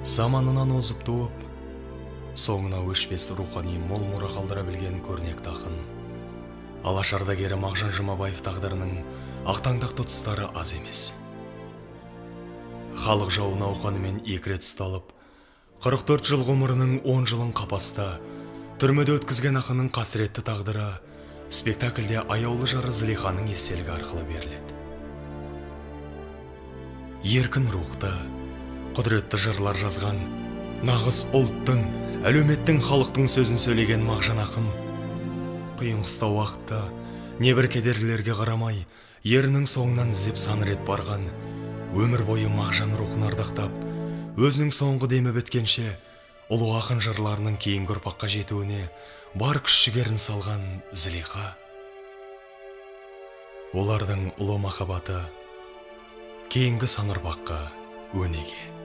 Заманынан озып туып, соңына өшпес рухани мол мұра қалдыра білген көрнекті ақын. Алаш ардагері Мағжан Жұмабаев тағдырының ақтаңдақты тұстары аз емес. Халық жау науқанымен 2 рет ұсталып, 44 жыл ғұмырының 10 жылын қапаста, түрмеде өткізген ақынның қасіретті тағдыры спектакльде аяулы жары Зылиханың естелігі арқылы беріледі. Еркін рухты, құдіретті жырлар жазған, нағыз ұлттың, әлеуметтің, халықтың сөзін сөйлеген Мағжан ақын қиын қыстау уақытта небір кедергілерге қарамай, ерінің соңынан іздеп сан рет барған, өмір бойы Мағжан рухын ардақтап, өзінің соңғы демі біткенше ұлы ақын жырларының кейінгі ұрпаққа жетуіне бар күш-жігерін салған Зылиха. Олардың ұлы махаббаты кейінгі сан ұрпаққа өнеге.